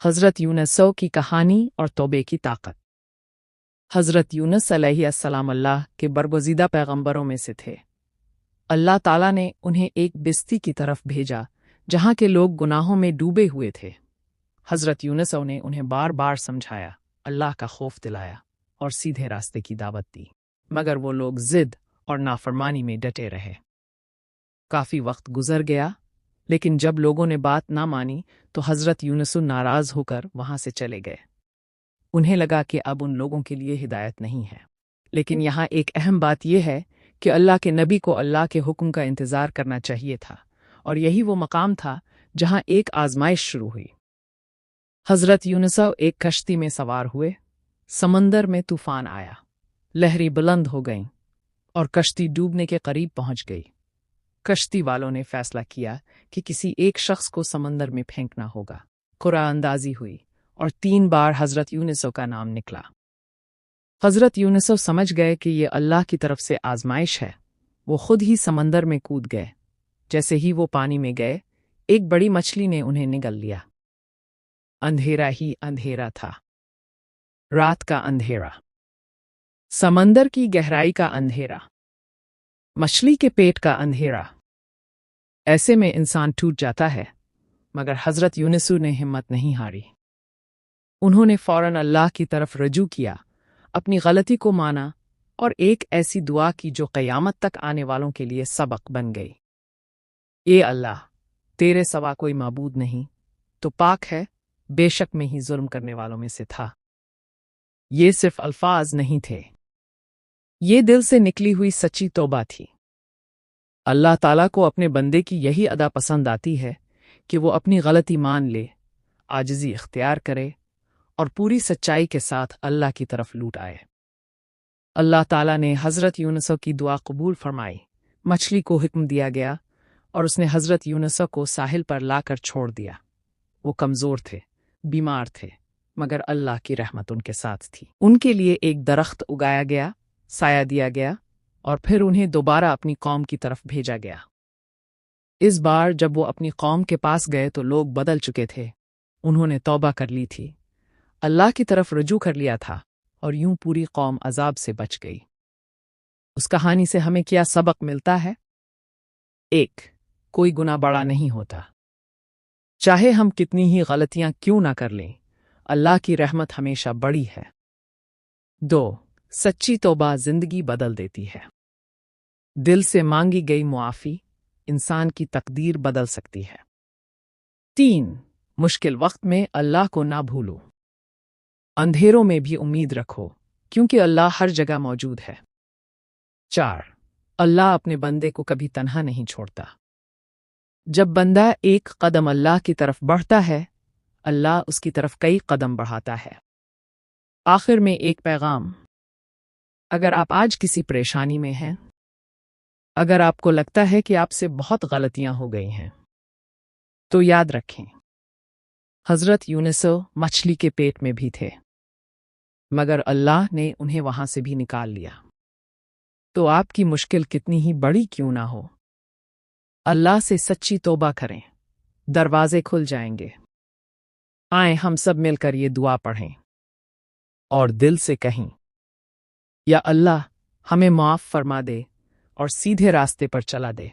हज़रत यूनुस की कहानी और तौबे की ताकत। हज़रत यूनुस अलैहिस्सलाम अल्लाह के बरगुज़ीदा पैगंबरों में से थे। अल्लाह ताला ने उन्हें एक बस्ती की तरफ भेजा जहाँ के लोग गुनाहों में डूबे हुए थे। हज़रत यूनुस ने उन्हें बार बार समझाया, अल्लाह का खौफ दिलाया और सीधे रास्ते की दावत दी, मगर वो लोग ज़िद और नाफरमानी में डटे रहे। काफ़ी वक्त गुजर गया, लेकिन जब लोगों ने बात ना मानी तो हज़रत यूनुस नाराज़ होकर वहाँ से चले गए। उन्हें लगा कि अब उन लोगों के लिए हिदायत नहीं है। लेकिन यहाँ एक अहम बात यह है कि अल्लाह के नबी को अल्लाह के हुक्म का इंतज़ार करना चाहिए था, और यही वो मकाम था जहाँ एक आजमाइश शुरू हुई। हज़रत यूनुस एक कश्ती में सवार हुए। समंदर में तूफान आया, लहरें बुलंद हो गईं और कश्ती डूबने के करीब पहुंच गई। कश्ती वालों ने फैसला किया कि किसी एक शख्स को समंदर में फेंकना होगा। कुरान अंदाजी हुई और 3 बार हज़रत यूनुस का नाम निकला। हज़रत यूनुस समझ गए कि ये अल्लाह की तरफ से आजमाइश है। वो खुद ही समंदर में कूद गए। जैसे ही वो पानी में गए, एक बड़ी मछली ने उन्हें निगल लिया। अंधेरा ही अंधेरा था, रात का अंधेरा, समंदर की गहराई का अंधेरा, मछली के पेट का अंधेरा। ऐसे में इंसान टूट जाता है, मगर हज़रत यूनुस ने हिम्मत नहीं हारी। उन्होंने फौरन अल्लाह की तरफ रजू किया, अपनी गलती को माना और एक ऐसी दुआ की जो क़यामत तक आने वालों के लिए सबक बन गई। ए अल्लाह, तेरे सिवा कोई माबूद नहीं, तो पाक है, बेशक मैं ही जुल्म करने वालों में से था। ये सिर्फ अल्फाज नहीं थे, ये दिल से निकली हुई सच्ची तौबा थी। अल्लाह ताला को अपने बंदे की यही अदा पसंद आती है कि वो अपनी गलती मान ले, आजिज़ी इख्तियार करे और पूरी सच्चाई के साथ अल्लाह की तरफ लूट आए। अल्लाह ताला ने हज़रत यूनुस की दुआ कबूल फरमाई। मछली को हुक्म दिया गया और उसने हज़रत यूनुस को साहिल पर लाकर छोड़ दिया। वो कमज़ोर थे, बीमार थे, मगर अल्लाह की रहमत उनके साथ थी। उनके लिए एक दरख्त उगाया गया, साया दिया गया और फिर उन्हें दोबारा अपनी कौम की तरफ भेजा गया। इस बार जब वो अपनी कौम के पास गए तो लोग बदल चुके थे। उन्होंने तौबा कर ली थी, अल्लाह की तरफ रजू कर लिया था, और यूं पूरी कौम अजाब से बच गई। उस कहानी से हमें क्या सबक मिलता है? 1. कोई गुनाह बड़ा नहीं होता। चाहे हम कितनी ही गलतियां क्यों ना कर लें, अल्लाह की रहमत हमेशा बड़ी है। 2. सच्ची तौबा जिंदगी बदल देती है। दिल से मांगी गई मुआफ़ी इंसान की तकदीर बदल सकती है। 3. मुश्किल वक्त में अल्लाह को ना भूलो। अंधेरों में भी उम्मीद रखो, क्योंकि अल्लाह हर जगह मौजूद है। 4. अल्लाह अपने बंदे को कभी तन्हा नहीं छोड़ता। जब बंदा एक कदम अल्लाह की तरफ बढ़ता है, अल्लाह उसकी तरफ कई कदम बढ़ाता है। आखिर में एक पैगाम, अगर आप आज किसी परेशानी में हैं, अगर आपको लगता है कि आपसे बहुत गलतियां हो गई हैं, तो याद रखें, हज़रत यूनुस मछली के पेट में भी थे, मगर अल्लाह ने उन्हें वहां से भी निकाल लिया। तो आपकी मुश्किल कितनी ही बड़ी क्यों ना हो, अल्लाह से सच्ची तौबा करें, दरवाजे खुल जाएंगे। आए हम सब मिलकर ये दुआ पढ़ें और दिल से कहें, या अल्लाह, हमें माफ़ फरमा दे और सीधे रास्ते पर चला दे।